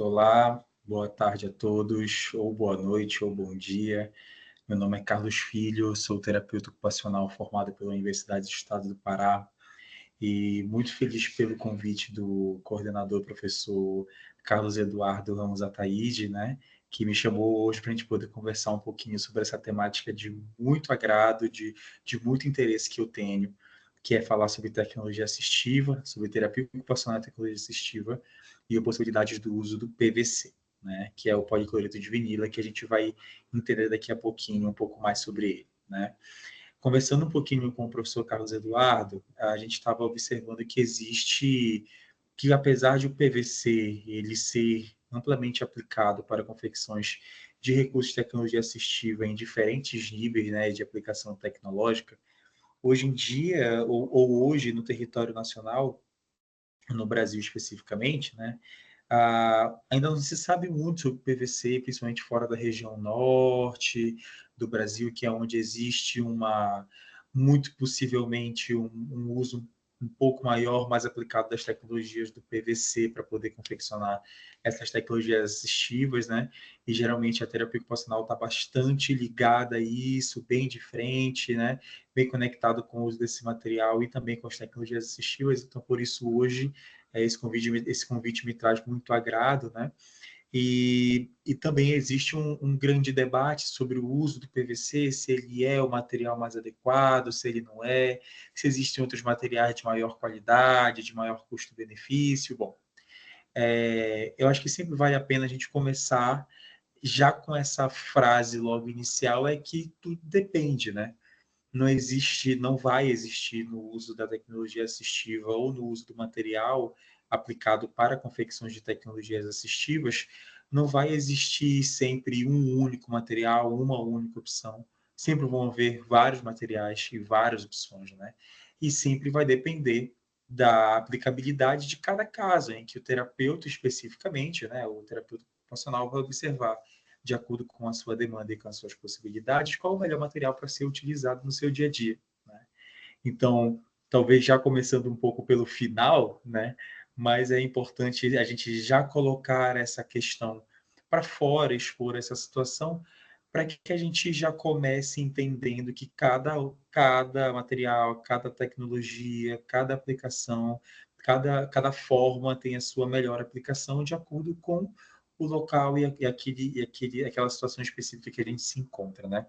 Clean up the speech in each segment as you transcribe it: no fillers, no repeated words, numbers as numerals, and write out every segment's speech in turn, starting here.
Olá, boa tarde a todos, ou boa noite, ou bom dia. Meu nome é Carlos Filho, sou terapeuta ocupacional formado pela Universidade do Estado do Pará e muito feliz pelo convite do coordenador, professor Carlos Eduardo Ramos Ataíde, né, que me chamou hoje para a gente poder conversar um pouquinho sobre essa temática de muito agrado, de muito interesse que eu tenho, que é falar sobre tecnologia assistiva, sobre terapia ocupacional e tecnologia assistiva e a possibilidade do uso do PVC, né, que é o policloreto de vinila, que a gente vai entender daqui a pouquinho um pouco mais sobre ele, né. Conversando um pouquinho com o professor Carlos Eduardo, a gente estava observando que apesar de o PVC ele ser amplamente aplicado para confecções de recursos de tecnologia assistiva em diferentes níveis, né, de aplicação tecnológica, hoje em dia, ou hoje no território nacional, no Brasil especificamente, né, ainda não se sabe muito sobre PVC, principalmente fora da região norte do Brasil, que é onde existe muito possivelmente um uso um pouco maior, mais aplicado das tecnologias do PVC para poder confeccionar essas tecnologias assistivas, né? E geralmente a terapia ocupacional está bastante ligada a isso, bem de frente, né? Bem conectado com o uso desse material e também com as tecnologias assistivas. Então, por isso, hoje, esse convite me traz muito agrado, né? E também existe um grande debate sobre o uso do PVC, se ele é o material mais adequado, se ele não é, se existem outros materiais de maior qualidade, de maior custo-benefício. Bom, eu acho que sempre vale a pena a gente começar já com essa frase logo inicial, é que tudo depende, né? Não vai existir no uso da tecnologia assistiva ou no uso do material aplicado para confecções de tecnologias assistivas, não vai existir sempre um único material, uma única opção. Sempre vão haver vários materiais e várias opções, né? E sempre vai depender da aplicabilidade de cada caso, em que o terapeuta especificamente, né, o terapeuta ocupacional vai observar de acordo com a sua demanda e com as suas possibilidades, qual o melhor material para ser utilizado no seu dia a dia, né? Então, talvez já começando um pouco pelo final, né? Mas é importante a gente já colocar essa questão para fora, expor essa situação, para que a gente já comece entendendo que cada material, cada tecnologia, cada aplicação, cada forma tem a sua melhor aplicação de acordo com o local aquela situação específica que a gente se encontra, né?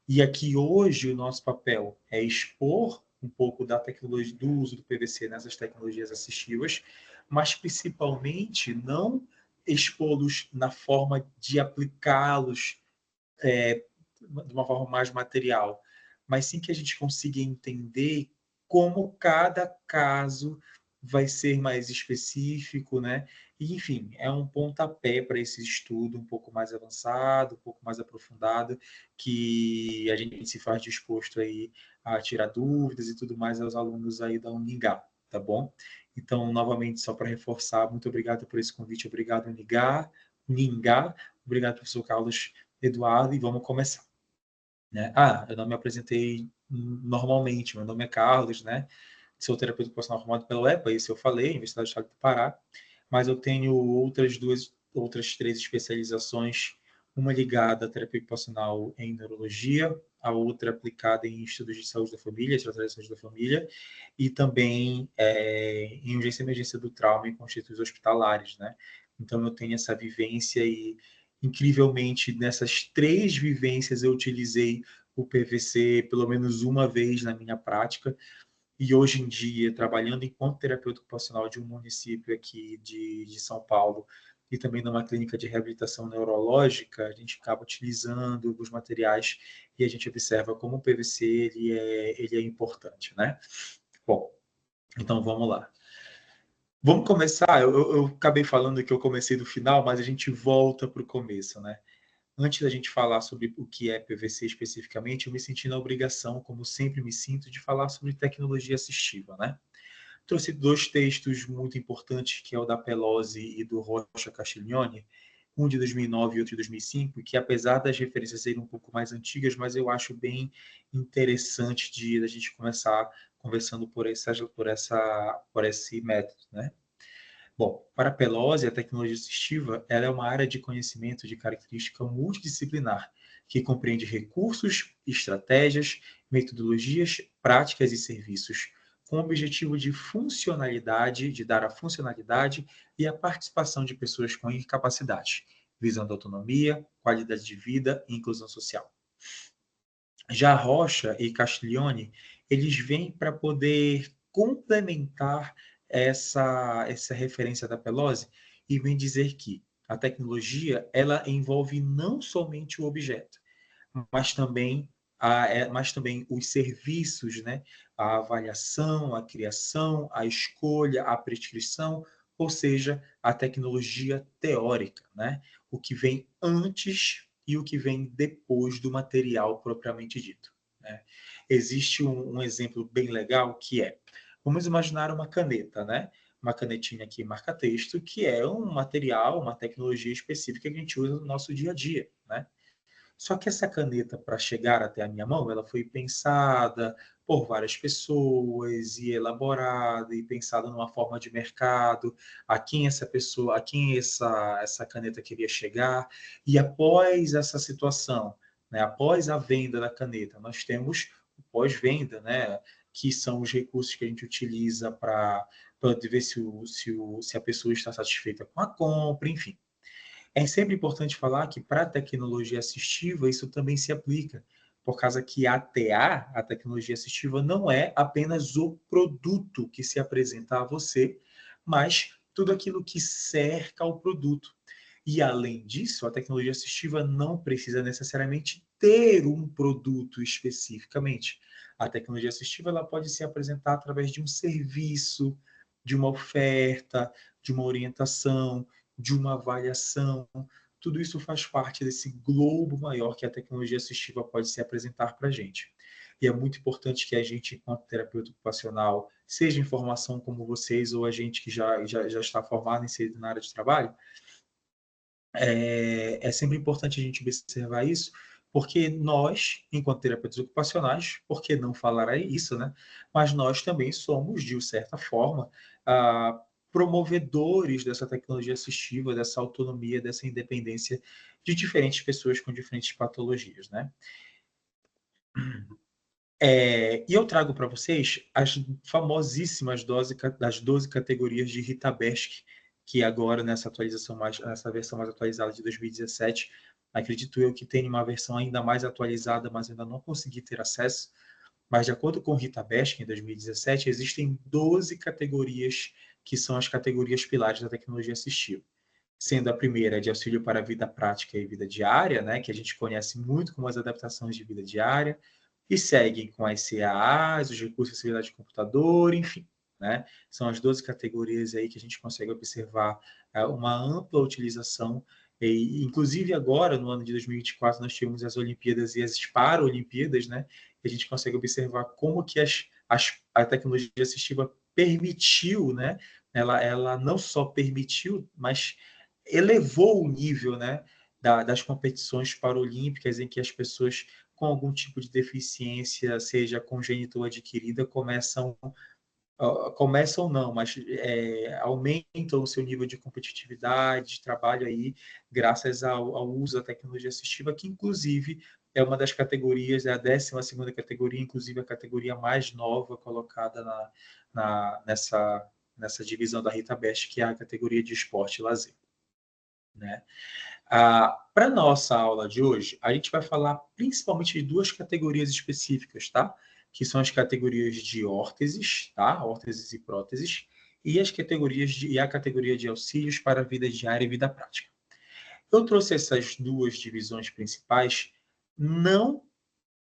E aqui hoje o nosso papel é expor um pouco da tecnologia, do uso do PVC nessas tecnologias assistivas, mas principalmente não expô-los na forma de aplicá-los de uma forma mais material, mas sim que a gente consiga entender como cada caso vai ser mais específico, né? E, enfim, é um pontapé para esse estudo um pouco mais avançado, um pouco mais aprofundado, que a gente se faz disposto aí a tirar dúvidas e tudo mais aos alunos aí da Uningá, tá bom? Então, novamente, só para reforçar, muito obrigado por esse convite, obrigado, Uningá, obrigado, professor Carlos Eduardo, e vamos começar. Né? Eu não me apresentei normalmente, meu nome é Carlos, né? Sou terapeuta ocupacional formado pela EPA, isso eu falei, Universidade do Estado do Pará, mas eu tenho outras três especializações, uma ligada à terapia ocupacional em neurologia, a outra aplicada em estudos de saúde da família, estratégia de saúde da família, e também em urgência e emergência do trauma em constitutos hospitalares, né? Então eu tenho essa vivência e incrivelmente nessas três vivências eu utilizei o PVC pelo menos uma vez na minha prática, e hoje em dia, trabalhando enquanto terapeuta ocupacional de um município aqui de São Paulo e também numa clínica de reabilitação neurológica, a gente acaba utilizando alguns materiais e a gente observa como o PVC ele é importante, né? Bom, então vamos lá. Vamos começar. Eu acabei falando que eu comecei do final, mas a gente volta para o começo, né? Antes da gente falar sobre o que é PVC especificamente, eu me senti na obrigação, como sempre me sinto, de falar sobre tecnologia assistiva, né? Trouxe dois textos muito importantes, que é o da Pelosi e do Rocha Castiglione, um de 2009 e outro de 2005, que apesar das referências serem um pouco mais antigas, mas eu acho bem interessante de a gente começar conversando por esse método, né? Bom, para a Pelosi, a tecnologia assistiva ela é uma área de conhecimento de característica multidisciplinar, que compreende recursos, estratégias, metodologias, práticas e serviços, com o objetivo de funcionalidade, de dar a funcionalidade e a participação de pessoas com incapacidade, visando autonomia, qualidade de vida e inclusão social. Já Rocha e Castiglione, eles vêm para poder complementar essa referência da Pelosi e vem dizer que a tecnologia ela envolve não somente o objeto, mas também mas também os serviços, né? A avaliação, a criação, a escolha, a prescrição, ou seja, a tecnologia teórica, né? O que vem antes e o que vem depois do material propriamente dito, né? Existe um exemplo bem legal que é, vamos imaginar uma caneta, né? Uma canetinha aqui marca-texto, que é um material, uma tecnologia específica que a gente usa no nosso dia a dia, né? Só que essa caneta, para chegar até a minha mão, ela foi pensada por várias pessoas e elaborada e pensada numa forma de mercado, a quem essa pessoa, a quem essa caneta queria chegar. E após essa situação, né, após a venda da caneta, nós temos o pós-venda, né, que são os recursos que a gente utiliza para ver se a pessoa está satisfeita com a compra, enfim. É sempre importante falar que para a tecnologia assistiva isso também se aplica, por causa que a TA, a tecnologia assistiva, não é apenas o produto que se apresenta a você, mas tudo aquilo que cerca o produto. E além disso, a tecnologia assistiva não precisa necessariamente ter um produto especificamente. A tecnologia assistiva ela pode se apresentar através de um serviço, de uma oferta, de uma orientação, de uma avaliação. Tudo isso faz parte desse globo maior que a tecnologia assistiva pode se apresentar para a gente. E é muito importante que a gente, enquanto terapeuta ocupacional, seja em formação como vocês ou a gente que já está formado, inserido na área de trabalho, é sempre importante a gente observar isso, porque nós, enquanto terapeutas ocupacionais, por que não falar isso, né? Mas nós também somos, de certa forma, promovedores dessa tecnologia assistiva, dessa autonomia, dessa independência de diferentes pessoas com diferentes patologias, né? E eu trago para vocês as famosíssimas das 12 categorias de Rita Best, que agora nessa versão mais atualizada de 2017, acredito eu que tem uma versão ainda mais atualizada, mas ainda não consegui ter acesso. Mas de acordo com Rita Best, em 2017, existem 12 categorias que são as categorias pilares da tecnologia assistiva. Sendo a primeira de auxílio para a vida prática e vida diária, né, que a gente conhece muito como as adaptações de vida diária, e seguem com as CAAs, os recursos de acessibilidade de computador, enfim. Né? São as 12 categorias aí que a gente consegue observar uma ampla utilização, e, inclusive agora, no ano de 2024, nós tivemos as Olimpíadas e as Paralimpíadas, né? E a gente consegue observar como que a tecnologia assistiva permitiu, né? Ela não só permitiu, mas elevou o nível, né? Das competições paralímpicas em que as pessoas com algum tipo de deficiência, seja congênita ou adquirida, começam não, mas aumentam o seu nível de competitividade, de trabalho aí, graças ao uso da tecnologia assistiva, que inclusive é uma das categorias, é a 12ª categoria, inclusive a categoria mais nova colocada nessa divisão da Rita Best, que é a categoria de esporte e lazer. Né? Para a nossa aula de hoje, a gente vai falar principalmente de duas categorias específicas, tá? Que são as categorias de órteses, tá? Órteses e próteses, e a categoria de auxílios para a vida diária e vida prática. Eu trouxe essas duas divisões principais não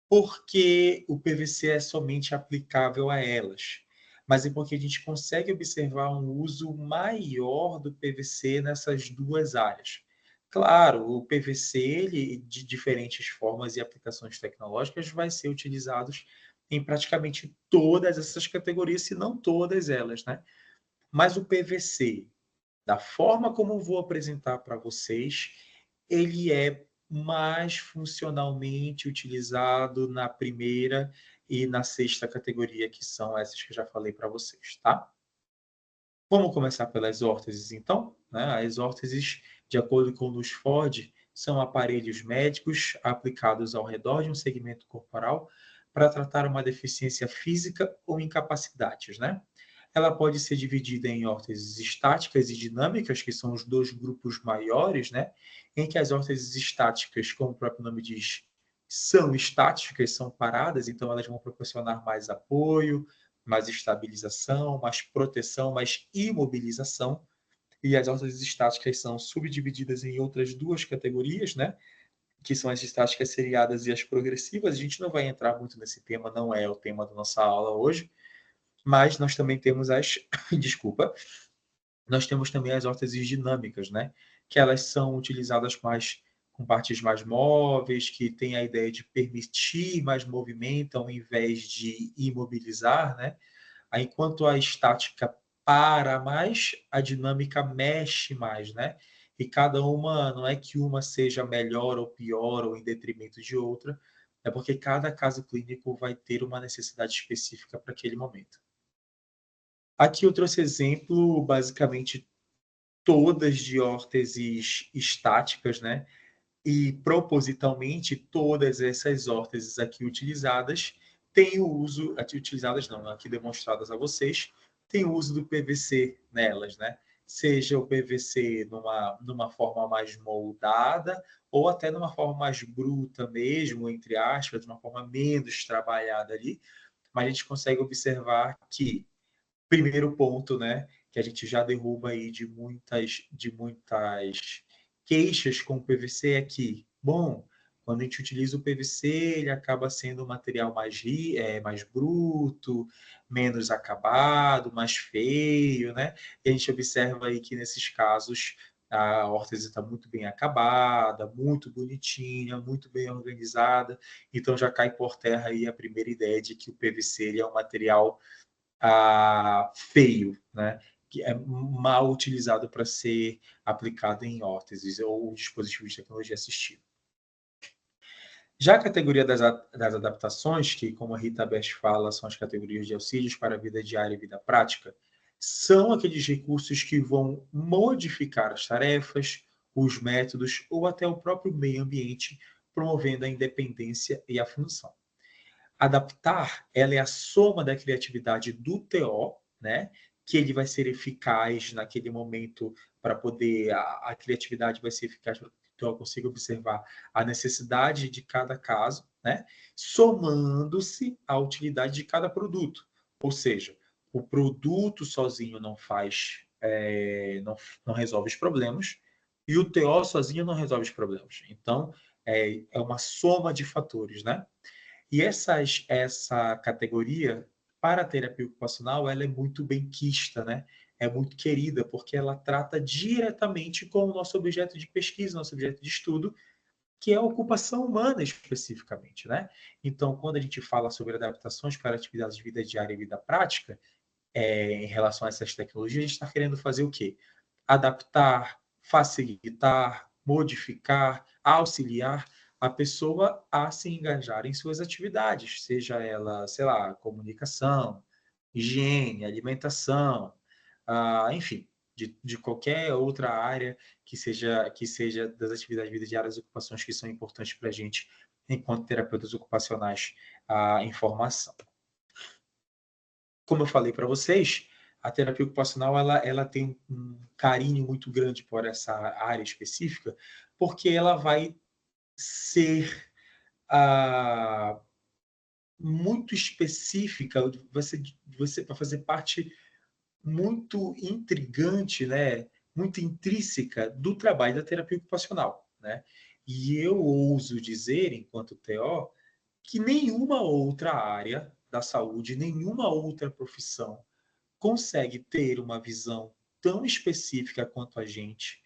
porque o PVC é somente aplicável a elas, mas é porque a gente consegue observar um uso maior do PVC nessas duas áreas. Claro, o PVC, ele, de diferentes formas e aplicações tecnológicas, vai ser utilizado em praticamente todas essas categorias, se não todas elas, né? Mas o PVC, da forma como eu vou apresentar para vocês, ele é mais funcionalmente utilizado na primeira e na sexta categoria, que são essas que eu já falei para vocês, tá? Vamos começar pelas órteses, então, né? As órteses, de acordo com o Luz Ford, são aparelhos médicos aplicados ao redor de um segmento corporal para tratar uma deficiência física ou incapacidades, né? Ela pode ser dividida em órteses estáticas e dinâmicas, que são os dois grupos maiores, né? Em que as órteses estáticas, como o próprio nome diz, são estáticas, são paradas, então elas vão proporcionar mais apoio, mais estabilização, mais proteção, mais imobilização. E as órteses estáticas são subdivididas em outras duas categorias, né? Que são as estáticas seriadas e as progressivas. A gente não vai entrar muito nesse tema, não é o tema da nossa aula hoje, mas nós também temos as, desculpa, nós temos também as órteses dinâmicas, né? Que elas são utilizadas mais com partes mais móveis, que têm a ideia de permitir mais movimento ao invés de imobilizar, né? Aí, enquanto a estática para mais, a dinâmica mexe mais, né? E cada uma, não é que uma seja melhor ou pior ou em detrimento de outra, é porque cada caso clínico vai ter uma necessidade específica para aquele momento. Aqui eu trouxe exemplo, basicamente, todas de órteses estáticas, né? E propositalmente todas essas órteses aqui utilizadas têm o uso, aqui utilizadas não, aqui demonstradas a vocês, tem o uso do PVC nelas, né? Seja o PVC numa forma mais moldada ou até numa forma mais bruta mesmo, entre aspas, de uma forma menos trabalhada ali, mas a gente consegue observar que primeiro ponto, né, que a gente já derruba aí de muitas queixas com o PVC é que, bom, quando a gente utiliza o PVC, ele acaba sendo um material mais bruto, menos acabado, mais feio, né? E a gente observa aí que nesses casos a órtese está muito bem acabada, muito bonitinha, muito bem organizada, então já cai por terra aí a primeira ideia de que o PVC ele é um material feio, né? Que é mal utilizado para ser aplicado em órteses ou dispositivos de tecnologia assistiva. Já a categoria das adaptações, que, como a Rita Best fala, são as categorias de auxílios para a vida diária e vida prática, são aqueles recursos que vão modificar as tarefas, os métodos ou até o próprio meio ambiente, promovendo a independência e a função. Adaptar, ela é a soma da criatividade do TO, né? Que ele vai ser eficaz naquele momento para poder a criatividade vai ser eficaz para que o TO consiga observar a necessidade de cada caso, né? Somando-se à utilidade de cada produto. Ou seja, o produto sozinho não faz, não resolve os problemas e o TO sozinho não resolve os problemas. Então, é uma soma de fatores, né? E essa categoria, para a terapia ocupacional, ela é muito benquista, né? É muito querida, porque ela trata diretamente com o nosso objeto de pesquisa, nosso objeto de estudo, que é a ocupação humana especificamente, né? Então, quando a gente fala sobre adaptações para atividades de vida diária e vida prática, em relação a essas tecnologias, a gente está querendo fazer o quê? Adaptar, facilitar, modificar, auxiliar a pessoa a se engajar em suas atividades, seja ela, sei lá, comunicação, higiene, alimentação, enfim, de qualquer outra área que seja das atividades de vida diárias, ocupações que são importantes para a gente, enquanto terapeutas ocupacionais, em formação. Como eu falei para vocês, a terapia ocupacional ela tem um carinho muito grande por essa área específica, porque ela vai ser muito específica, você vai fazer parte muito intrigante, né? Muito intrínseca do trabalho da terapia ocupacional. Né? E eu ouso dizer, enquanto TO, que nenhuma outra área da saúde, nenhuma outra profissão consegue ter uma visão tão específica quanto a gente,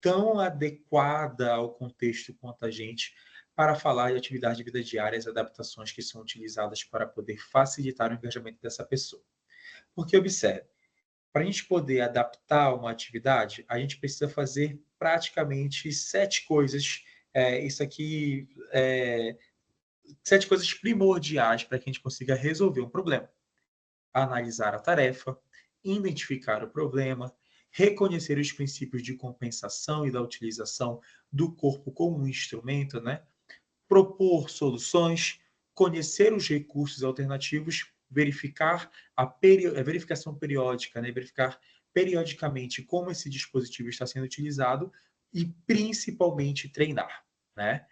tão adequada ao contexto quanto a gente, para falar de atividade de vida diária, as adaptações que são utilizadas para poder facilitar o engajamento dessa pessoa. Porque, observe, para a gente poder adaptar uma atividade, a gente precisa fazer praticamente 7 coisas. Isso aqui é 7 coisas primordiais para que a gente consiga resolver um problema: analisar a tarefa, identificar o problema, reconhecer os princípios de compensação e da utilização do corpo como um instrumento, né? Propor soluções, conhecer os recursos alternativos, verificar a verificação periódica, né? Verificar periodicamente como esse dispositivo está sendo utilizado e, principalmente, treinar, né?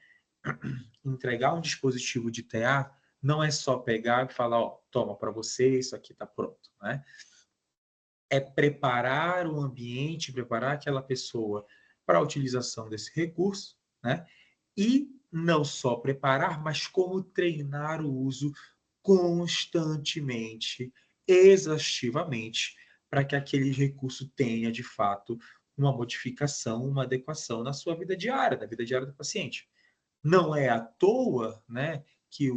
Entregar um dispositivo de TA não é só pegar e falar, ó, toma para você, isso aqui está pronto, né? É preparar o ambiente, preparar aquela pessoa para a utilização desse recurso, né? E não só preparar, mas como treinar o uso constantemente, exaustivamente, para que aquele recurso tenha, de fato, uma modificação, uma adequação na sua vida diária, na vida diária do paciente. Não é à toa, né, que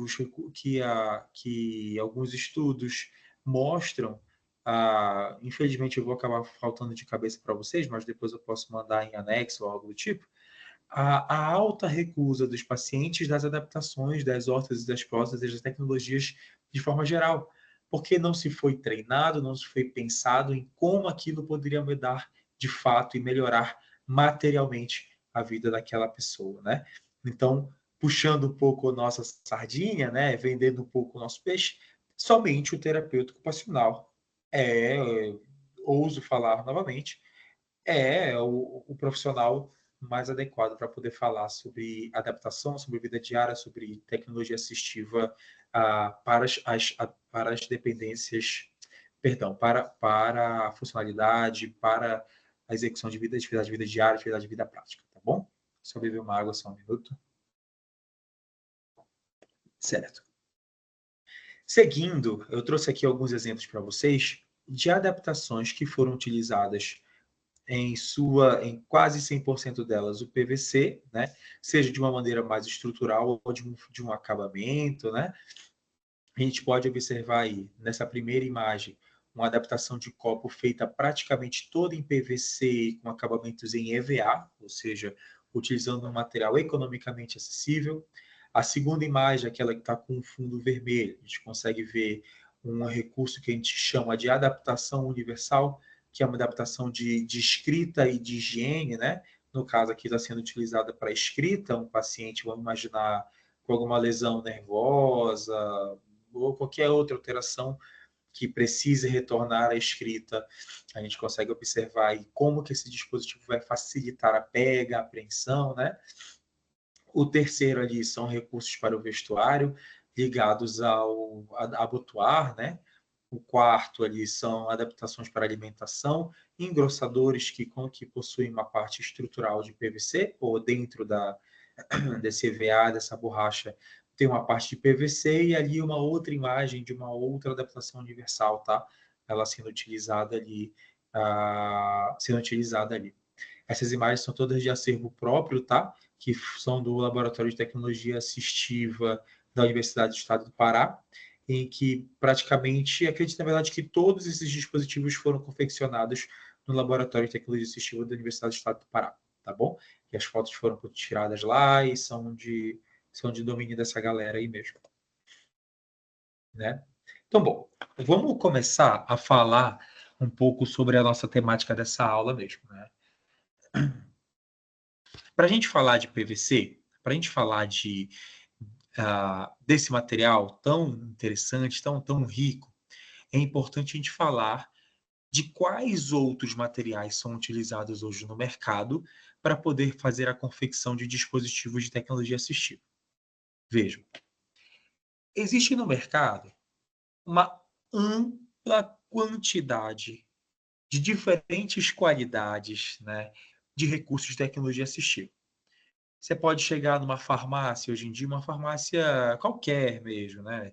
alguns estudos mostram, infelizmente eu vou acabar faltando de cabeça para vocês, mas depois eu posso mandar em anexo ou algo do tipo, a alta recusa dos pacientes das adaptações das órteses e das próteses das tecnologias de forma geral, porque não se foi treinado, não se foi pensado em como aquilo poderia mudar de fato e melhorar materialmente a vida daquela pessoa, né? Então, puxando um pouco a nossa sardinha, né, vendendo um pouco o nosso peixe, somente o terapeuta ocupacional ouso falar novamente, o profissional mais adequado para poder falar sobre adaptação, sobre vida diária, sobre tecnologia assistiva para as dependências, perdão, para a funcionalidade, para a execução de atividade de vida diária, atividade de vida prática, tá bom? Só beber uma água, só um minuto. Certo. Seguindo, eu trouxe aqui alguns exemplos para vocês de adaptações que foram utilizadas em quase 100% delas, o PVC, né? Seja de uma maneira mais estrutural ou de um acabamento, né? A gente pode observar aí, nessa primeira imagem, uma adaptação de copo feita praticamente toda em PVC, com acabamentos em EVA, ou seja, utilizando um material economicamente acessível. A segunda imagem, aquela que está com um fundo vermelho, a gente consegue ver um recurso que a gente chama de adaptação universal, que é uma adaptação de escrita e de higiene, né? No caso aqui está sendo utilizada para escrita, um paciente, vamos imaginar, com alguma lesão nervosa, ou qualquer outra alteração que precise retornar à escrita, a gente consegue observar aí como que esse dispositivo vai facilitar a pega, a apreensão, né? O terceiro ali são recursos para o vestuário, ligados ao abotoar, né? O quarto ali são adaptações para alimentação, engrossadores que possuem uma parte estrutural de PVC, ou dentro desse EVA, dessa borracha, tem uma parte de PVC e ali uma outra imagem de uma outra adaptação universal, tá? Ela sendo utilizada ali. Essas imagens são todas de acervo próprio, tá? Que são do Laboratório de Tecnologia Assistiva da Universidade do Estado do Pará, em que praticamente, acredito na verdade que todos esses dispositivos foram confeccionados no Laboratório de Tecnologia Assistiva da Universidade do Estado do Pará, tá bom? E as fotos foram tiradas lá e são de domínio dessa galera aí mesmo, né? Então, bom, vamos começar a falar um pouco sobre a nossa temática dessa aula mesmo, né? Para a gente falar de PVC, para a gente falar desse material tão interessante, tão rico, é importante a gente falar de quais outros materiais são utilizados hoje no mercado para poder fazer a confecção de dispositivos de tecnologia assistiva. Vejam, existe no mercado uma ampla quantidade de diferentes qualidades, né, de recursos de tecnologia assistiva. Você pode chegar numa farmácia, hoje em dia, uma farmácia qualquer mesmo, né?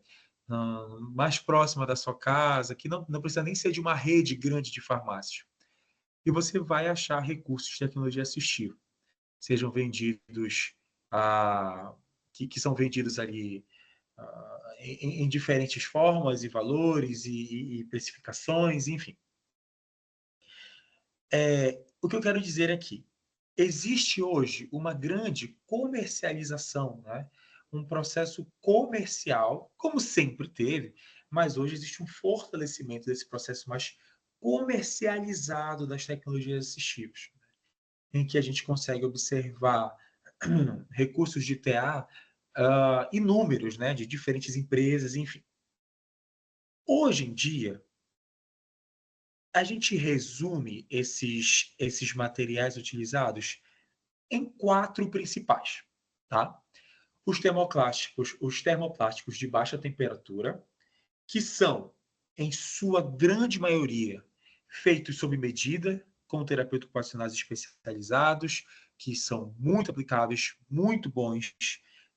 Mais próxima da sua casa, que não precisa nem ser de uma rede grande de farmácias. E você vai achar recursos de tecnologia assistiva, sejam vendidos, que são vendidos ali em diferentes formas e valores e especificações, enfim. O que eu quero dizer aqui, existe hoje uma grande comercialização, né? Um processo comercial, como sempre teve, mas hoje existe um fortalecimento desse processo mais comercializado das tecnologias assistivas, em que a gente consegue observar recursos de TA inúmeros, né, de diferentes empresas, enfim. Hoje em dia, a gente resume esses materiais utilizados em 4 principais, tá? Os termoplásticos de baixa temperatura, que são, em sua grande maioria, feitos sob medida, com terapeutas ocupacionais especializados, que são muito aplicáveis, muito bons,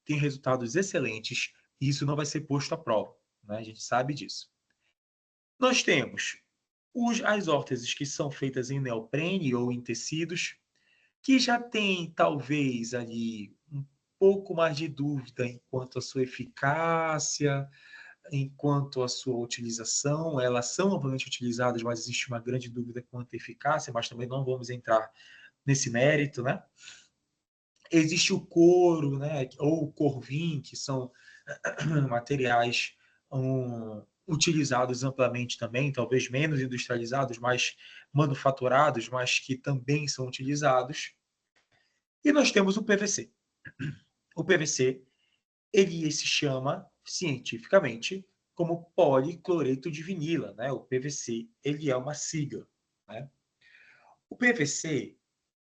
têm resultados excelentes, e isso não vai ser posto à prova, né? A gente sabe disso. Nós temos as órteses que são feitas em neoprene ou em tecidos, que já tem talvez ali um pouco mais de dúvida enquanto à sua eficácia, enquanto à sua utilização. Elas são amplamente utilizadas, mas existe uma grande dúvida quanto à eficácia, mas também não vamos entrar nesse mérito, né? Existe o couro, né, ou o corvim, que são materiais utilizados amplamente também, talvez menos industrializados, mas manufaturados, mas que também são utilizados. E nós temos o PVC. O PVC, ele se chama cientificamente como policloreto de vinila, né? O PVC, ele é uma sigla, né? O PVC,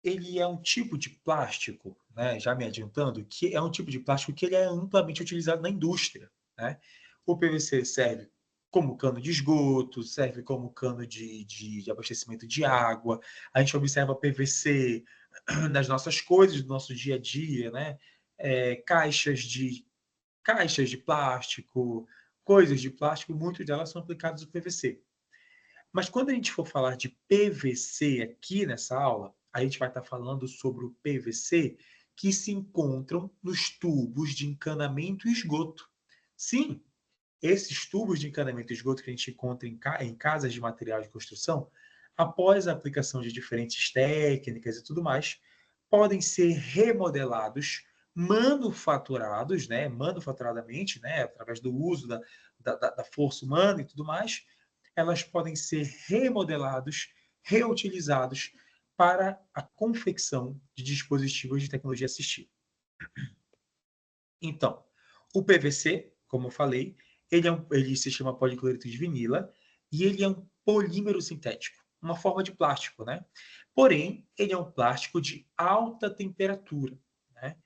ele é um tipo de plástico, né? Já me adiantando, que é um tipo de plástico que ele é amplamente utilizado na indústria, né? O PVC serve como cano de esgoto, serve como cano de abastecimento de água. A gente observa PVC nas nossas coisas do nosso dia a dia, né? Caixas de plástico, coisas de plástico, muitas delas são aplicadas no PVC. Mas quando a gente for falar de PVC aqui nessa aula, a gente vai estar falando sobre o PVC que se encontram nos tubos de encanamento e esgoto. Sim, esses tubos de encanamento e esgoto que a gente encontra em casas de material de construção, após a aplicação de diferentes técnicas e tudo mais, podem ser remodelados, manufaturados, né, manufaturadamente, né, através do uso da força humana e tudo mais, elas podem ser remodelados, reutilizados para a confecção de dispositivos de tecnologia assistiva. Então, o PVC, como eu falei, ele se chama policloreto de vinila e ele é um polímero sintético, uma forma de plástico, né? Porém, ele é um plástico de alta temperatura, né?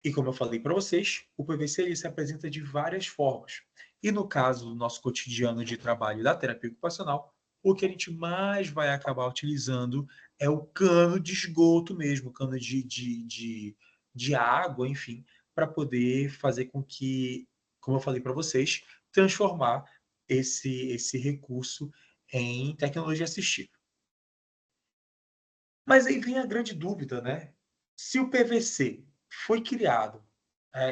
E como eu falei para vocês, o PVC ele se apresenta de várias formas. E no caso do nosso cotidiano de trabalho da terapia ocupacional, o que a gente mais vai acabar utilizando é o cano de esgoto mesmo, cano de água, enfim, para poder fazer com que, como eu falei para vocês, transformar esse recurso em tecnologia assistiva. Mas aí vem a grande dúvida, né? Se o PVC foi criado,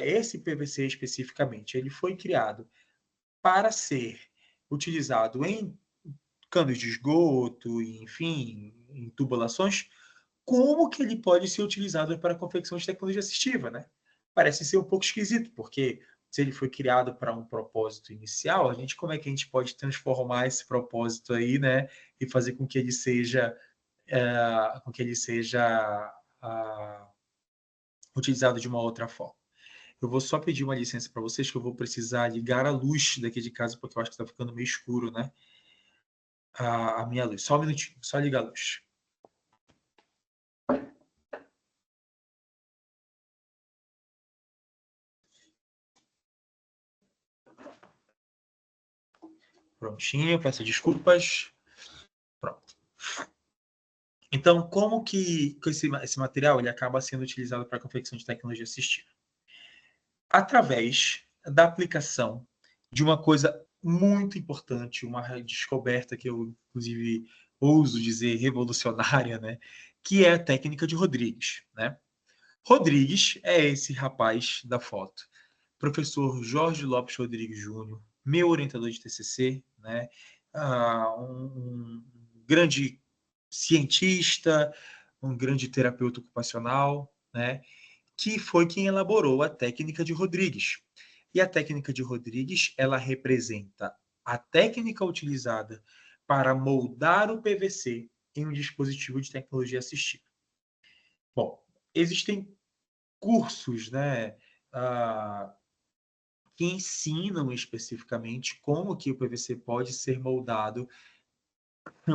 esse PVC especificamente, ele foi criado para ser utilizado em canos de esgoto, enfim, em tubulações, como que ele pode ser utilizado para a confecção de tecnologia assistiva, né? Parece ser um pouco esquisito, porque se ele foi criado para um propósito inicial, como é que a gente pode transformar esse propósito aí, né, e fazer com que ele seja utilizado de uma outra forma. Eu vou só pedir uma licença para vocês, que eu vou precisar ligar a luz daqui de casa, porque eu acho que está ficando meio escuro, né? A minha luz. Só um minutinho, só ligar a luz. Prontinho, peço desculpas. Pronto. Então, como que esse material ele acaba sendo utilizado para a confecção de tecnologia assistiva? Através da aplicação de uma coisa muito importante, uma descoberta que eu, inclusive, ouso dizer revolucionária, né? Que é a técnica de Rodrigues, né? Rodrigues é esse rapaz da foto, professor Jorge Lopes Rodrigues Júnior, meu orientador de TCC, né? Um grande cientista, um grande terapeuta ocupacional, né? Que foi quem elaborou a técnica de Rodrigues. E a técnica de Rodrigues, ela representa a técnica utilizada para moldar o PVC em um dispositivo de tecnologia assistiva? Bom, existem cursos, né, que ensinam especificamente como que o PVC pode ser moldado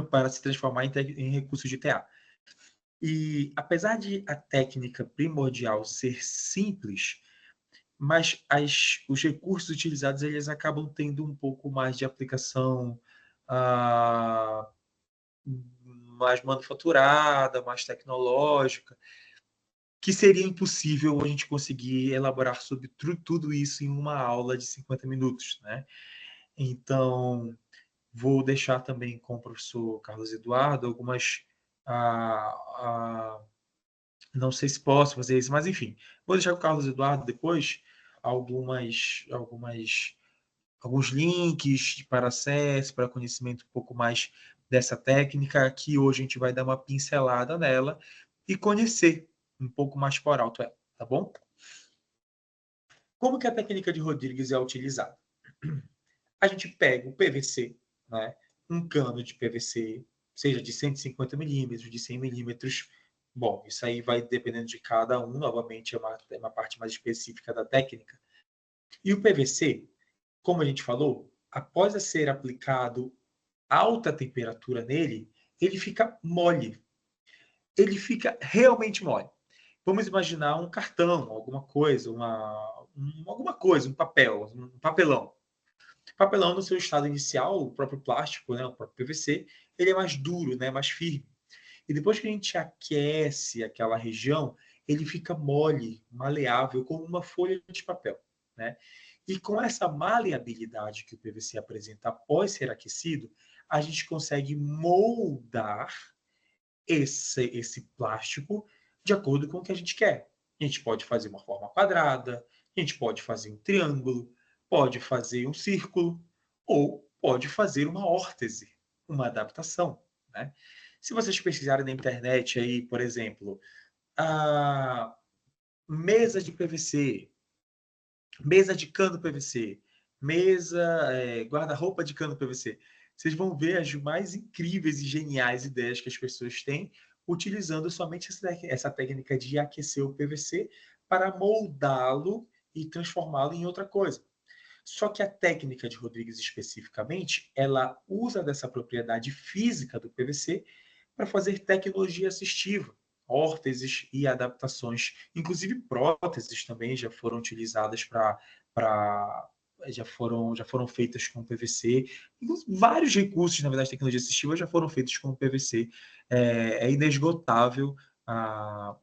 para se transformar em recursos de TA. E apesar de a técnica primordial ser simples, mas os recursos utilizados eles acabam tendo um pouco mais de aplicação ah, mais manufaturada, mais tecnológica, que seria impossível a gente conseguir elaborar sobre tudo isso em uma aula de 50 minutos, né? Então, vou deixar também com o professor Carlos Eduardo algumas. Ah, ah, não sei se posso fazer isso, mas enfim, vou deixar com o Carlos Eduardo depois alguns links para acesso, para conhecimento um pouco mais dessa técnica, que hoje a gente vai dar uma pincelada nela e conhecer um pouco mais por alto ela, tá bom? Como que a técnica de Rodrigues é utilizada? A gente pega o PVC, né? Um cano de PVC, seja de 150 milímetros, de 100 milímetros. Bom, isso aí vai dependendo de cada um, novamente é uma parte mais específica da técnica. E o PVC, como a gente falou, após ser aplicado alta temperatura nele, ele fica mole. Ele fica realmente mole. Vamos imaginar um cartão, alguma coisa, um papel, um papelão. Papelão no seu estado inicial, o próprio plástico, né, o próprio PVC, ele é mais duro, né, mais firme. E depois que a gente aquece aquela região, ele fica mole, maleável, como uma folha de papel, né? E com essa maleabilidade que o PVC apresenta após ser aquecido, a gente consegue moldar esse plástico de acordo com o que a gente quer. A gente pode fazer uma forma quadrada, a gente pode fazer um triângulo, pode fazer um círculo, ou pode fazer uma órtese, uma adaptação, né? Se vocês pesquisarem na internet aí, por exemplo, a mesa de PVC, mesa de cano PVC, guarda-roupa de cano PVC. Vocês vão ver as mais incríveis e geniais ideias que as pessoas têm utilizando somente essa técnica de aquecer o PVC para moldá-lo e transformá-lo em outra coisa. Só que a técnica de Rodrigues especificamente, ela usa dessa propriedade física do PVC para fazer tecnologia assistiva, órteses e adaptações, inclusive próteses também já foram utilizadas para já foram feitas com PVC. Vários recursos, na verdade, de tecnologia assistiva já foram feitos com PVC. É inesgotável a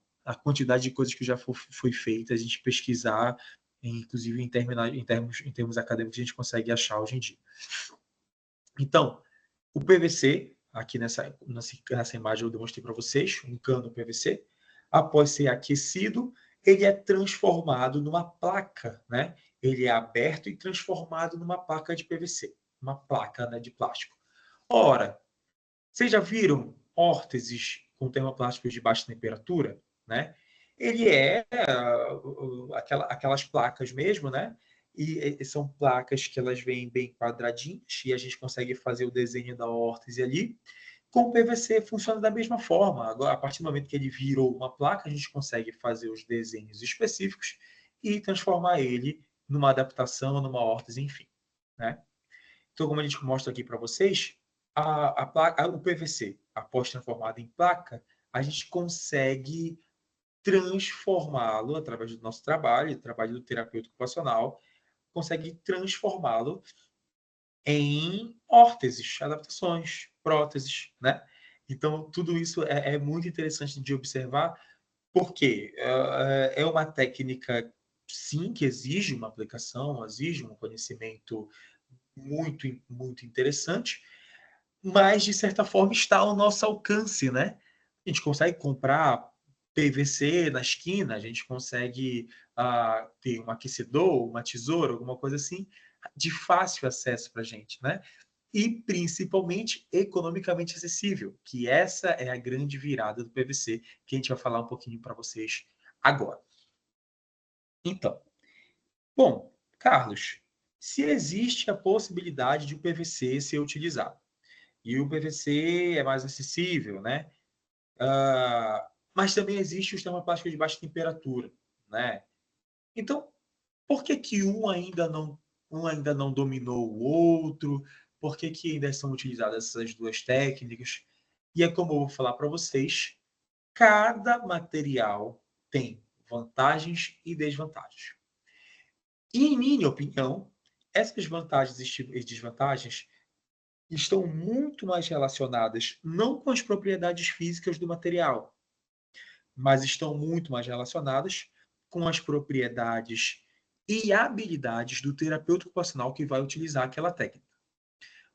quantidade de coisas que já foi feita, a gente pesquisar, inclusive em termos acadêmicos, a gente consegue achar hoje em dia. Então, o PVC, aqui nessa imagem eu demonstrei para vocês, um cano PVC, após ser aquecido, ele é transformado numa placa, né? Ele é aberto e transformado numa placa de PVC, uma placa, né, de plástico. Ora, vocês já viram órteses com termoplásticos de baixa temperatura, né? Ele é aquelas placas mesmo, né? E são placas que elas vêm bem quadradinhas e a gente consegue fazer o desenho da órtese ali. Com o PVC funciona da mesma forma. Agora, a partir do momento que ele virou uma placa, a gente consegue fazer os desenhos específicos e transformar ele numa adaptação, numa órtese, enfim, né? Então, como a gente mostra aqui para vocês, o PVC, após transformado em placa, a gente consegue transformá-lo através do nosso trabalho do terapeuta ocupacional, consegue transformá-lo em órteses, adaptações, próteses, né? Então, tudo isso é muito interessante de observar, porque é uma técnica, sim, que exige uma aplicação, exige um conhecimento muito, muito interessante, mas de certa forma está ao nosso alcance, né? A gente consegue comprar PVC na esquina, a gente consegue ter um aquecedor, uma tesoura, alguma coisa assim, de fácil acesso para a gente, né? E principalmente economicamente acessível, que essa é a grande virada do PVC, que a gente vai falar um pouquinho para vocês agora. Então, bom, Carlos, se existe a possibilidade de o PVC ser utilizado, e o PVC é mais acessível, né? Mas também existe o termoplástico de baixa temperatura, né? Então, por que que um ainda não dominou o outro? Por que que ainda são utilizadas essas duas técnicas? E é como eu vou falar para vocês, cada material tem vantagens e desvantagens. E, em minha opinião, essas vantagens e desvantagens estão muito mais relacionadas não com as propriedades físicas do material, mas estão muito mais relacionadas com as propriedades e habilidades do terapeuta ocupacional que vai utilizar aquela técnica.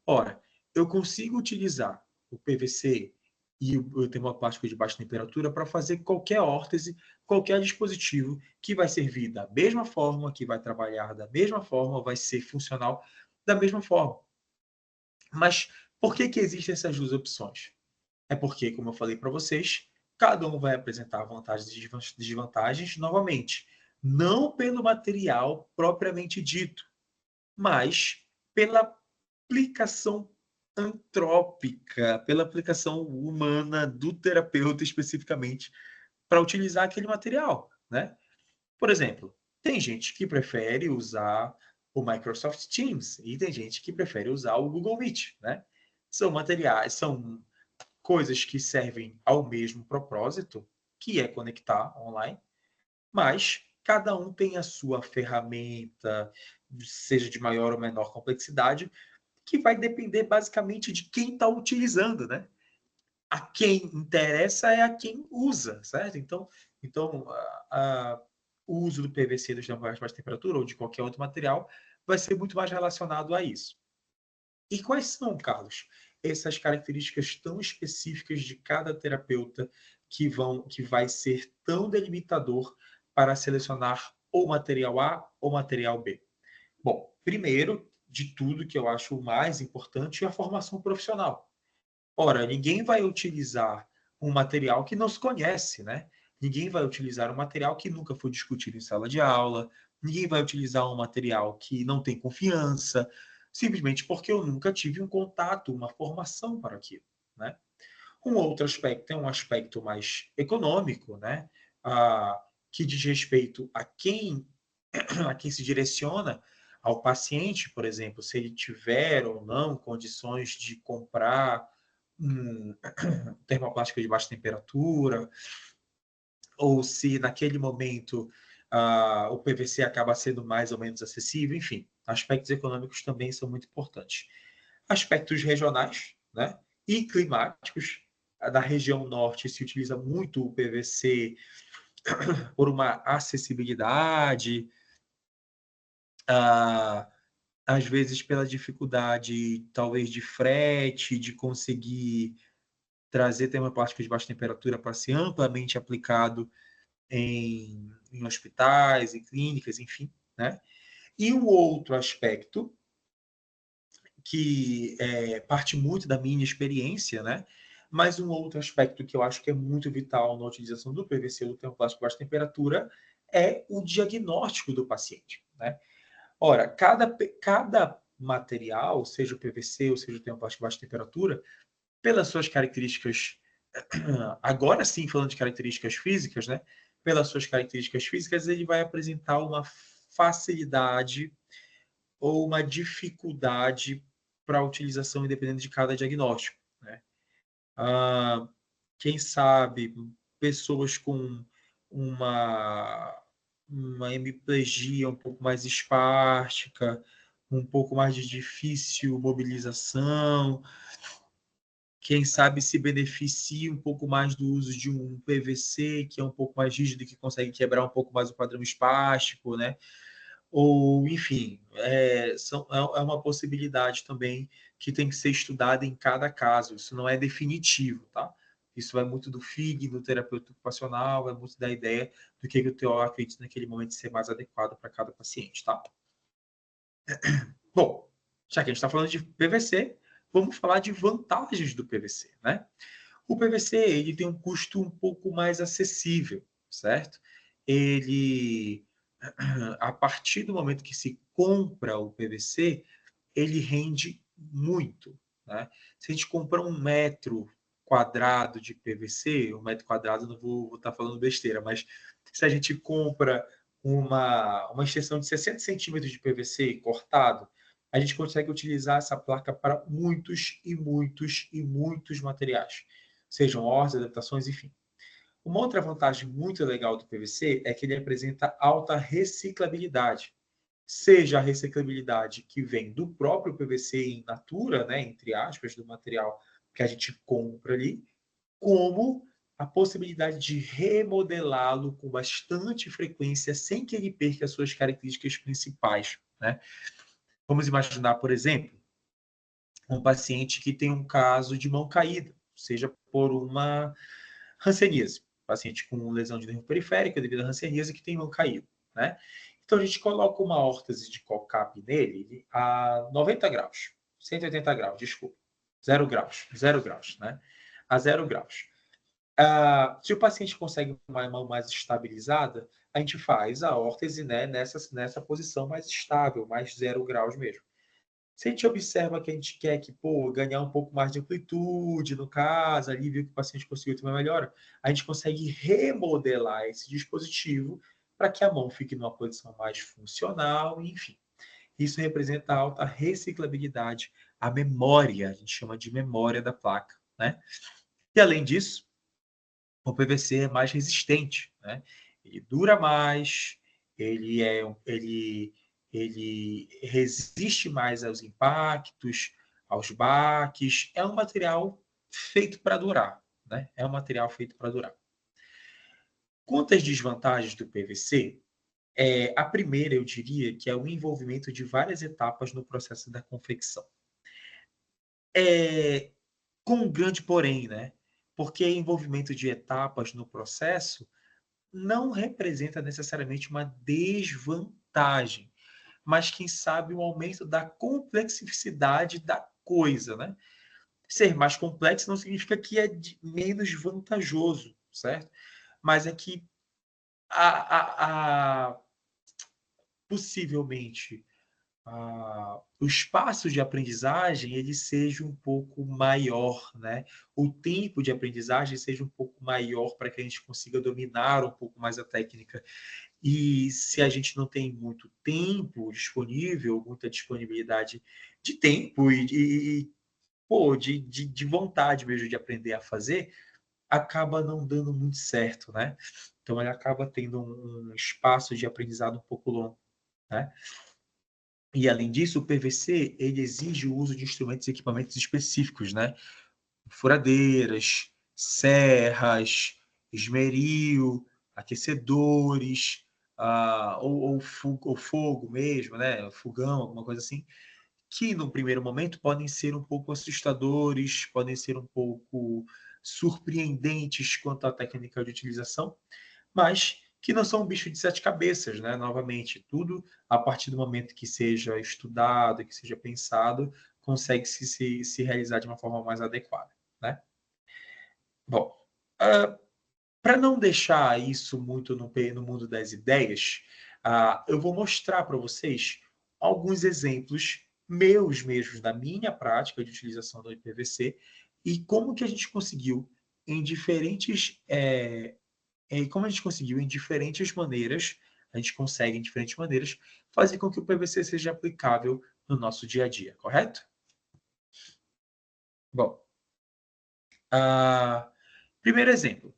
Ora, eu consigo utilizar o PVC e o termoplástico de baixa temperatura para fazer qualquer órtese, qualquer dispositivo que vai servir da mesma forma, que vai trabalhar da mesma forma, vai ser funcional da mesma forma. Mas por que que existem essas duas opções? É porque, como eu falei para vocês, cada um vai apresentar vantagens e desvantagens novamente, não pelo material propriamente dito, mas pela aplicação antrópica, pela aplicação humana do terapeuta especificamente para utilizar aquele material, né? Por exemplo, tem gente que prefere usar o Microsoft Teams e tem gente que prefere usar o Google Meet, né? São materiais, são coisas que servem ao mesmo propósito, que é conectar online, mas cada um tem a sua ferramenta, seja de maior ou menor complexidade, que vai depender basicamente de quem está utilizando, né? A quem interessa é a quem usa, certo? Então o uso do PVC dos tampões de baixa temperatura ou de qualquer outro material vai ser muito mais relacionado a isso. E quais são, Carlos, essas características tão específicas de cada terapeuta que vai ser tão delimitador para selecionar ou material A ou material B? Bom, primeiro de tudo que eu acho o mais importante é a formação profissional. Ora, ninguém vai utilizar um material que não se conhece, né? Ninguém vai utilizar um material que nunca foi discutido em sala de aula, ninguém vai utilizar um material que não tem confiança, simplesmente porque eu nunca tive um contato, uma formação para aquilo, né? Um outro aspecto é um aspecto mais econômico, né? Que diz respeito a quem se direciona ao paciente, por exemplo, se ele tiver ou não condições de comprar um termoplástico de baixa temperatura, ou se naquele momento o PVC acaba sendo mais ou menos acessível, enfim, aspectos econômicos também são muito importantes. Aspectos regionais, né, e climáticos. Da região norte se utiliza muito o PVC por uma acessibilidade, ah, às vezes pela dificuldade, talvez, de frete, de conseguir trazer termoplástico de baixa temperatura para ser amplamente aplicado em hospitais, em clínicas, enfim, né? E um outro aspecto que parte muito da minha experiência, né? Mas um outro aspecto que eu acho que é muito vital na utilização do PVC, do termoplástico de baixa temperatura, é o diagnóstico do paciente, né? Ora, cada material, seja o PVC ou seja o termoplástico de baixa temperatura, pelas suas características, agora sim falando de características físicas, né? Pelas suas características físicas, ele vai apresentar uma facilidade ou uma dificuldade para a utilização independente de cada diagnóstico, né? Ah, quem sabe pessoas com uma, uma hemiplegia um pouco mais espástica, um pouco mais de difícil mobilização, quem sabe se beneficia um pouco mais do uso de um PVC, que é um pouco mais rígido, que consegue quebrar um pouco mais o padrão espástico, né? Ou, enfim, é uma possibilidade também que tem que ser estudada em cada caso. Isso não é definitivo, tá? Isso vai muito do FIG, do terapeuta ocupacional, vai muito da ideia do que o TO acredita naquele momento ser mais adequado para cada paciente, tá? Bom, já que a gente está falando de PVC, vamos falar de vantagens do PVC, né? O PVC ele tem um custo um pouco mais acessível, certo? Ele, a partir do momento que se compra o PVC, ele rende muito, né? Se a gente comprar 1 metro quadrado de PVC, 1 metro quadrado, não vou estar falando besteira, mas se a gente compra uma extensão de 60 centímetros de PVC cortado, a gente consegue utilizar essa placa para muitos e muitos e muitos materiais, sejam hortas, adaptações, enfim. Uma outra vantagem muito legal do PVC é que ele apresenta alta reciclabilidade, seja a reciclabilidade que vem do próprio PVC in natura, né, entre aspas, do material que a gente compra ali, como a possibilidade de remodelá-lo com bastante frequência sem que ele perca as suas características principais, né? Vamos imaginar, por exemplo, um paciente que tem um caso de mão caída, seja por uma hanseníase, paciente com lesão de nervo periférico devido à hanseníase que tem mão caída, né? Então a gente coloca uma órtese de COCAP nele a 90 graus, 180 graus, desculpa, 0 graus, né? A 0 graus. Se o paciente consegue uma mão mais estabilizada, a gente faz a órtese, né, nessa posição mais estável, mais 0 graus mesmo. Se a gente observa que a gente quer ganhar um pouco mais de amplitude, no caso, ali viu que o paciente conseguiu ter uma melhora, a gente consegue remodelar esse dispositivo para que a mão fique numa posição mais funcional, enfim. Isso representa a alta reciclabilidade, a memória, a gente chama de memória da placa, né? E além disso, o PVC é mais resistente, né? Ele dura mais, ele resiste mais aos impactos, aos baques. É um material feito para durar, né? É um material feito para durar. Quanto às desvantagens do PVC, a primeira, eu diria, que é o envolvimento de várias etapas no processo da confecção. Com um grande porém, né? Porque envolvimento de etapas no processo não representa necessariamente uma desvantagem, mas quem sabe um aumento da complexidade da coisa, né? Ser mais complexo não significa que é menos vantajoso, certo? Mas é que possivelmente o espaço de aprendizagem ele seja um pouco maior, né? O tempo de aprendizagem seja um pouco maior para que a gente consiga dominar um pouco mais a técnica. E se a gente não tem muito tempo disponível, muita disponibilidade de tempo de vontade mesmo de aprender a fazer, acaba não dando muito certo, né? Então, ele acaba tendo um espaço de aprendizado um pouco longo, né? E, além disso, o PVC, ele exige o uso de instrumentos e equipamentos específicos, né? Furadeiras, serras, esmeril, aquecedores, ou fogo mesmo, né? Fogão, alguma coisa assim, que no primeiro momento podem ser um pouco assustadores, podem ser um pouco surpreendentes quanto à técnica de utilização, mas que não são um bicho de 7 cabeças, né? Novamente, tudo a partir do momento que seja estudado, que seja pensado, consegue se realizar de uma forma mais adequada, né? Bom, para não deixar isso muito no mundo das ideias, eu vou mostrar para vocês alguns exemplos meus mesmos da minha prática de utilização do IPVC e como que a gente conseguiu em diferentes como a gente conseguiu em diferentes maneiras, a gente consegue em diferentes maneiras fazer com que o PVC seja aplicável no nosso dia a dia, correto? Bom, primeiro exemplo,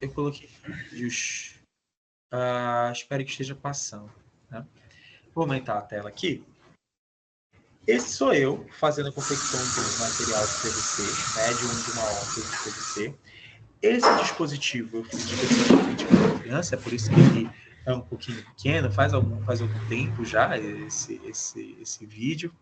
eu coloquei vídeos. Espero que esteja passando, né? Vou aumentar a tela aqui. Esse sou eu fazendo a confecção de um material de PVC, médium de uma órtese de PVC. Esse dispositivo eu fiz especificamente para uma criança, é por isso que ele é um pouquinho pequeno, faz algum tempo já esse vídeo.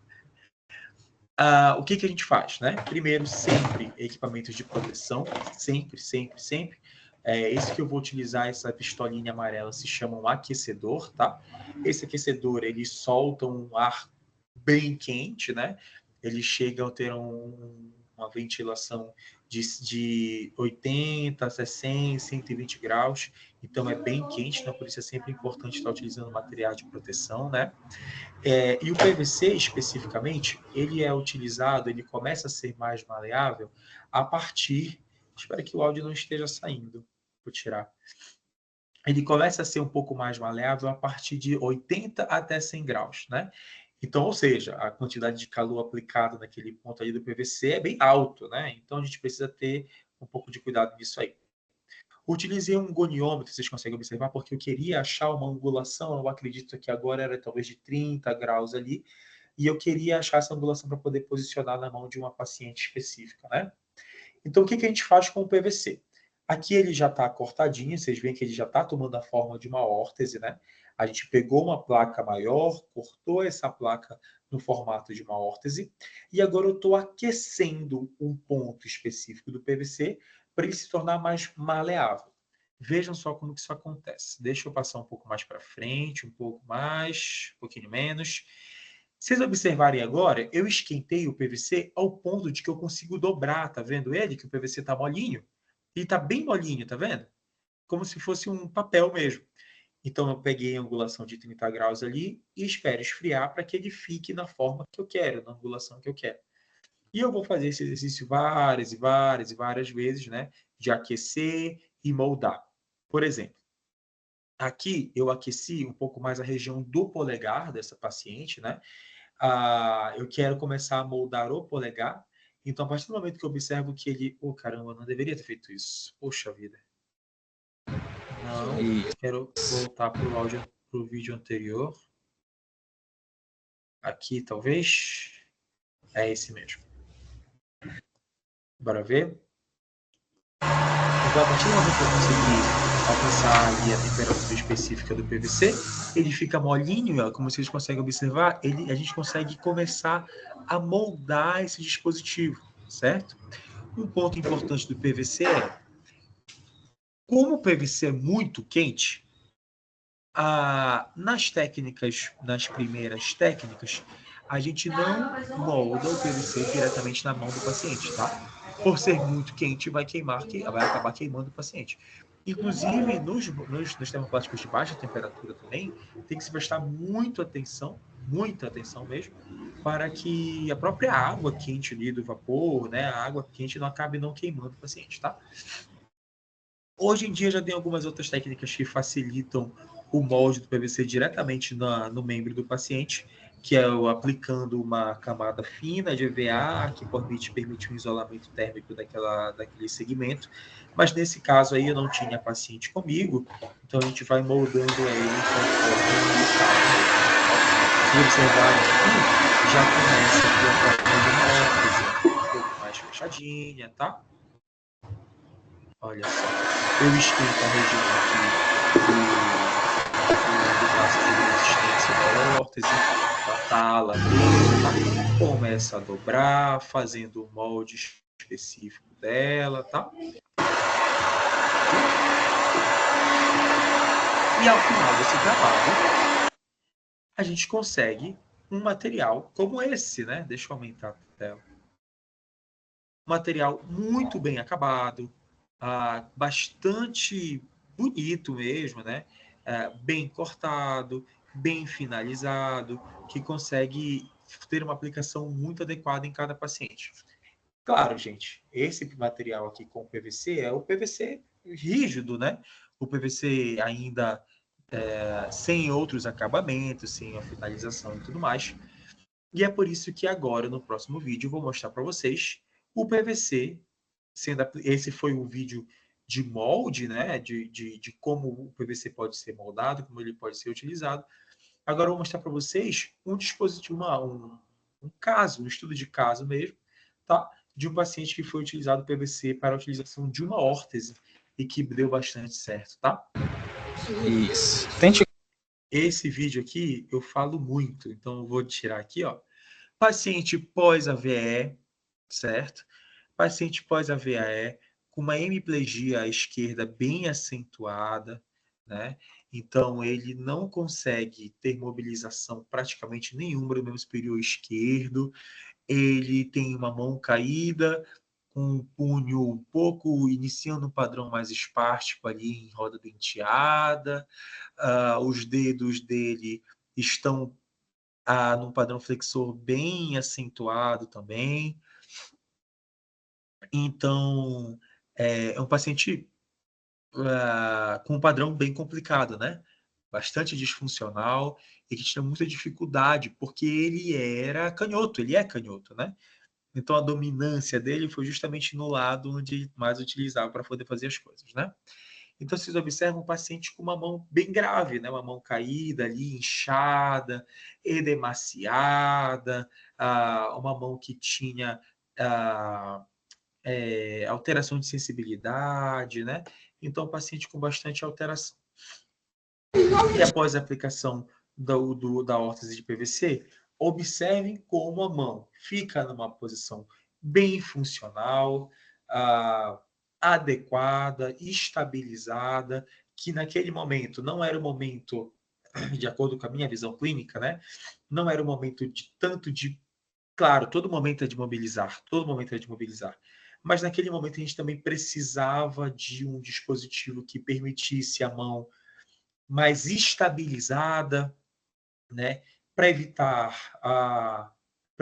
O que a gente faz, né? Primeiro, sempre equipamentos de proteção, sempre, sempre, sempre. Esse que eu vou utilizar, essa pistolinha amarela, se chama um aquecedor, tá? Esse aquecedor, ele solta um ar bem quente, né? Ele chega a ter uma ventilação de 80, 60, 120 graus, então é bem quente, então por isso é sempre importante estar utilizando material de proteção, né? E o PVC, especificamente, ele é utilizado, ele começa a ser mais maleável a partir... Espero que o áudio não esteja saindo. Vou tirar. Ele começa a ser um pouco mais maleável a partir de 80 até 100 graus, né? Então, ou seja, a quantidade de calor aplicada naquele ponto ali do PVC é bem alto, né? Então, a gente precisa ter um pouco de cuidado nisso aí. Utilizei um goniômetro, vocês conseguem observar, porque eu queria achar uma angulação, eu acredito que agora era talvez de 30 graus ali, e eu queria achar essa angulação para poder posicionar na mão de uma paciente específica, né? Então, o que a gente faz com o PVC? Aqui ele já está cortadinho, vocês veem que ele já está tomando a forma de uma órtese, né? A gente pegou uma placa maior, cortou essa placa no formato de uma órtese, e agora eu estou aquecendo um ponto específico do PVC para ele se tornar mais maleável. Vejam só como que isso acontece. Deixa eu passar um pouco mais para frente, um pouco mais, um pouquinho menos. Vocês observarem agora, eu esquentei o PVC ao ponto de que eu consigo dobrar, tá vendo ele? Que o PVC tá molinho. Ele tá bem molinho, tá vendo? Como se fosse um papel mesmo. Então eu peguei a angulação de 30 graus ali e espero esfriar para que ele fique na forma que eu quero, na angulação que eu quero. E eu vou fazer esse exercício várias e várias e várias vezes, né? De aquecer e moldar. Por exemplo, aqui eu aqueci um pouco mais a região do polegar dessa paciente, né? Eu quero começar a moldar o polegar. Então, a partir do momento que eu observo que ele... Oh, caramba, não deveria ter feito isso. Poxa vida. Não, quero voltar para o áudio, para o vídeo anterior. Aqui, talvez. É esse mesmo. Bora ver? Então, a partir do momento que eu conseguir alcançar ali a temperatura específica do PVC, ele fica molinho, como vocês conseguem observar, a gente consegue começar a moldar esse dispositivo, certo? Um ponto importante do PVC é, como o PVC é muito quente, nas técnicas, nas primeiras técnicas, a gente não molda o PVC diretamente na mão do paciente, tá? Por ser muito quente, vai acabar queimando o paciente. Inclusive, nos termoplásticos de baixa temperatura também, tem que se prestar muita atenção mesmo, para que a própria água quente ali do vapor, né, a água quente não acabe não queimando o paciente, tá? Hoje em dia já tem algumas outras técnicas que facilitam o molde do PVC diretamente no membro do paciente, que é aplicando uma camada fina de EVA, que permite um isolamento térmico daquele segmento. Mas nesse caso aí eu não tinha paciente comigo, então a gente vai moldando ele conforme o caso. Se observarem aqui, já começa aqui a forma de uma órtese, um pouco mais fechadinha, tá? Olha só, eu esquento a região aqui do braço de resistência da órtese, da tala mesmo, tá? Começa a dobrar, fazendo o molde específico dela, tá? E ao final desse trabalho, a gente consegue um material como esse, né? Deixa eu aumentar a tela. Um material muito bem acabado, bastante bonito mesmo, né? Bem cortado, bem finalizado, que consegue ter uma aplicação muito adequada em cada paciente. Claro, gente, esse material aqui com PVC é o PVC rígido, né? O PVC ainda sem outros acabamentos, sem a finalização e tudo mais. E é por isso que agora, no próximo vídeo, eu vou mostrar para vocês o PVC, esse foi o vídeo de molde, né? De como o PVC pode ser moldado, como ele pode ser utilizado. Agora eu vou mostrar para vocês um dispositivo, um caso, um estudo de caso mesmo, tá? De um paciente que foi utilizado o PVC para a utilização de uma órtese e que deu bastante certo, tá? Isso. Tente. Esse vídeo aqui eu falo muito, então eu vou tirar aqui, ó. Paciente pós-AVE, certo? Paciente pós-AVE com uma hemiplegia à esquerda bem acentuada, né? Então, ele não consegue ter mobilização praticamente nenhuma do membro superior esquerdo, ele tem uma mão caída, com o punho um pouco iniciando um padrão mais espástico ali em roda denteada, os dedos dele estão num padrão flexor bem acentuado também. Então, é um paciente com um padrão bem complicado, né? Bastante disfuncional e que tinha muita dificuldade, porque ele era canhoto, ele é canhoto, né? Então a dominância dele foi justamente no lado onde ele mais utilizava para poder fazer as coisas, né? Então vocês observam um paciente com uma mão bem grave, né? Uma mão caída ali, inchada, edemaciada, uma mão que tinha alteração de sensibilidade, né? Então o paciente com bastante alteração. E após a aplicação da órtese de PVC, observem como a mão fica numa posição bem funcional, adequada, estabilizada, que naquele momento não era o momento, de acordo com a minha visão clínica, né? Não era o momento de tanto de. Claro, todo momento é de mobilizar, todo momento é de mobilizar. Mas naquele momento a gente também precisava de um dispositivo que permitisse a mão mais estabilizada, né, para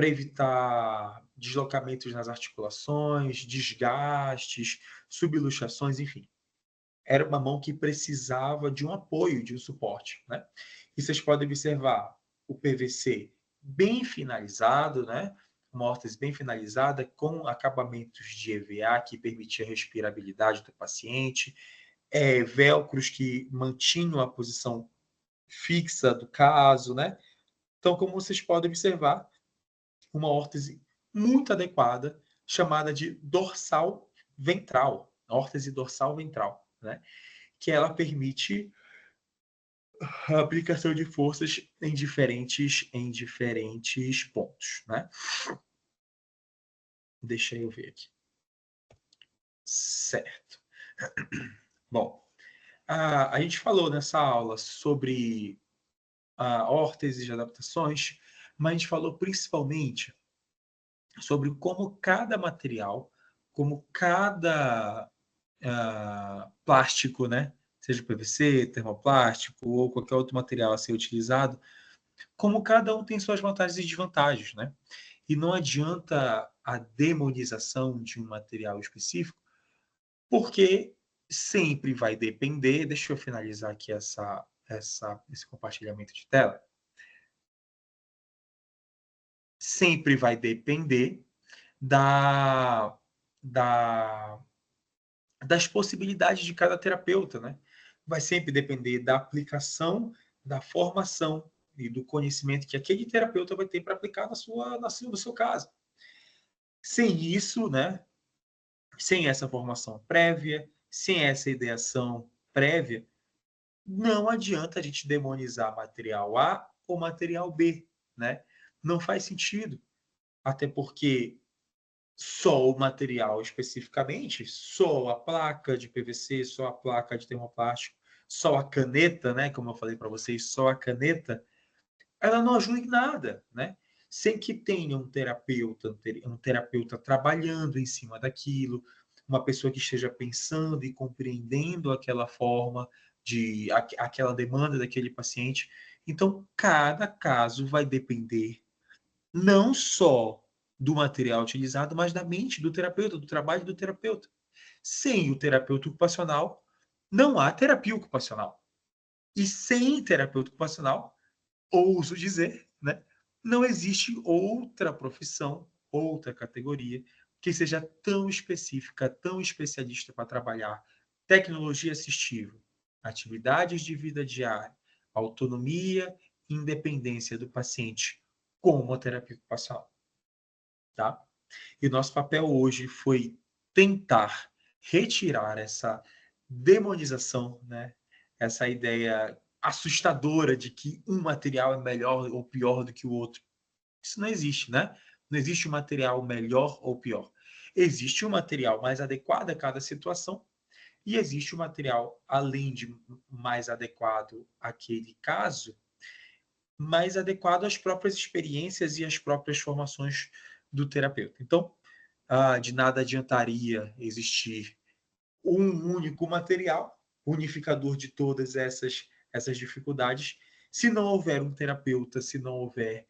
evitar deslocamentos nas articulações, desgastes, subluxações, enfim. Era uma mão que precisava de um apoio, de um suporte, né? E vocês podem observar o PVC bem finalizado, né? Uma órtese bem finalizada, com acabamentos de EVA que permitia a respirabilidade do paciente, velcros que mantinham a posição fixa do caso, né? Então, como vocês podem observar, uma órtese muito adequada, chamada de dorsal ventral, órtese dorsal ventral, né? Que ela permite a aplicação de forças em diferentes pontos, né? Deixa eu ver aqui. Certo. Bom, a gente falou nessa aula sobre órteses de adaptações, mas a gente falou principalmente sobre como cada material, como cada plástico, né? Seja PVC, termoplástico ou qualquer outro material a ser utilizado, como cada um tem suas vantagens e desvantagens, né? E não adianta a demonização de um material específico, porque sempre vai depender. Deixa eu finalizar aqui esse compartilhamento de tela. Sempre vai depender da, da, das possibilidades de cada terapeuta, né? Vai sempre depender da aplicação, da formação e do conhecimento que aquele terapeuta vai ter para aplicar no seu caso. Sem isso, né? Sem essa formação prévia, sem essa ideação prévia, não adianta a gente demonizar material A ou material B, né? Não faz sentido, até porque só o material especificamente, só a placa de PVC, só a placa de termoplástico, só a caneta, né, como eu falei para vocês, só a caneta, ela não ajuda em nada, né? Sem que tenha um terapeuta trabalhando em cima daquilo, uma pessoa que esteja pensando e compreendendo aquela forma aquela demanda daquele paciente. Então, cada caso vai depender não só do material utilizado, mas da mente do terapeuta, do trabalho do terapeuta. Sem o terapeuta ocupacional, não há terapia ocupacional. E sem terapeuta ocupacional, ouso dizer, né, não existe outra profissão, outra categoria que seja tão específica, tão especialista para trabalhar tecnologia assistiva, atividades de vida diária, autonomia e independência do paciente como a terapia ocupacional. Tá? E nosso papel hoje foi tentar retirar essa demonização, né? Essa ideia assustadora de que um material é melhor ou pior do que o outro. Isso não existe, né? Não existe um material melhor ou pior. Existe um material mais adequado a cada situação e existe um material, além de mais adequado àquele caso, mais adequado às próprias experiências e às próprias formações do terapeuta. Então, de nada adiantaria existir um único material unificador de todas essas dificuldades, se não houver um terapeuta, se não houver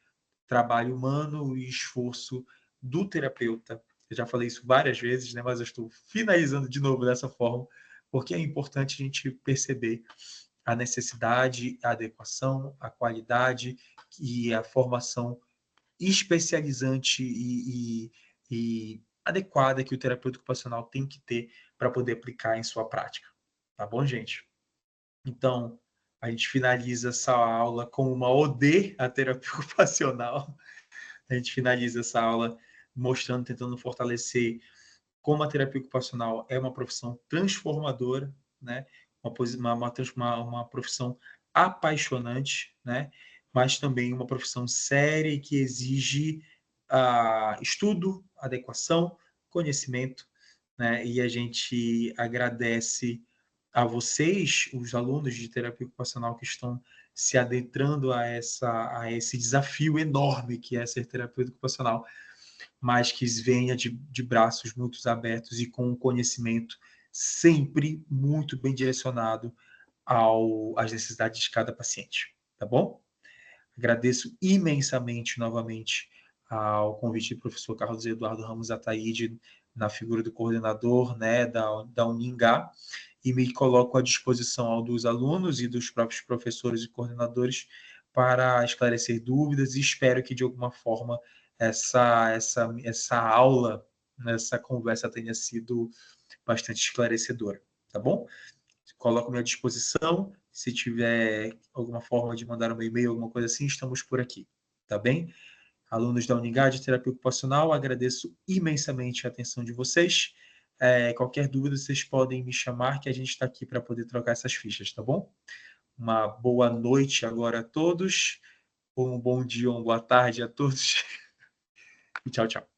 trabalho humano e esforço do terapeuta. Eu já falei isso várias vezes, né, mas eu estou finalizando de novo dessa forma, porque é importante a gente perceber a necessidade, a adequação, a qualidade e a formação especializante e adequada que o terapeuta ocupacional tem que ter para poder aplicar em sua prática. Tá bom, gente? Então, a gente finaliza essa aula com uma ode à terapia ocupacional. A gente finaliza essa aula mostrando, tentando fortalecer como a terapia ocupacional é uma profissão transformadora, né? Uma profissão apaixonante, né? Mas também uma profissão séria e que exige estudo, adequação, conhecimento, né? E a gente agradece a vocês, os alunos de terapia ocupacional que estão se adentrando a esse desafio enorme que é ser terapeuta ocupacional, mas que venha de braços muito abertos e com um conhecimento sempre muito bem direcionado às necessidades de cada paciente, tá bom? Agradeço imensamente novamente ao convite do professor Carlos Eduardo Ramos Ataíde na figura do coordenador, né, da Uningá, e me coloco à disposição dos alunos e dos próprios professores e coordenadores para esclarecer dúvidas e espero que de alguma forma essa aula, essa conversa tenha sido bastante esclarecedora, tá bom? Coloco-me à disposição. Se tiver alguma forma de mandar um e-mail, alguma coisa assim, estamos por aqui, tá bem? Alunos da Uningá de Terapia Ocupacional, agradeço imensamente a atenção de vocês. Qualquer dúvida, vocês podem me chamar, que a gente está aqui para poder trocar essas fichas, tá bom? Uma boa noite agora a todos, um bom dia, uma boa tarde a todos. E tchau, tchau.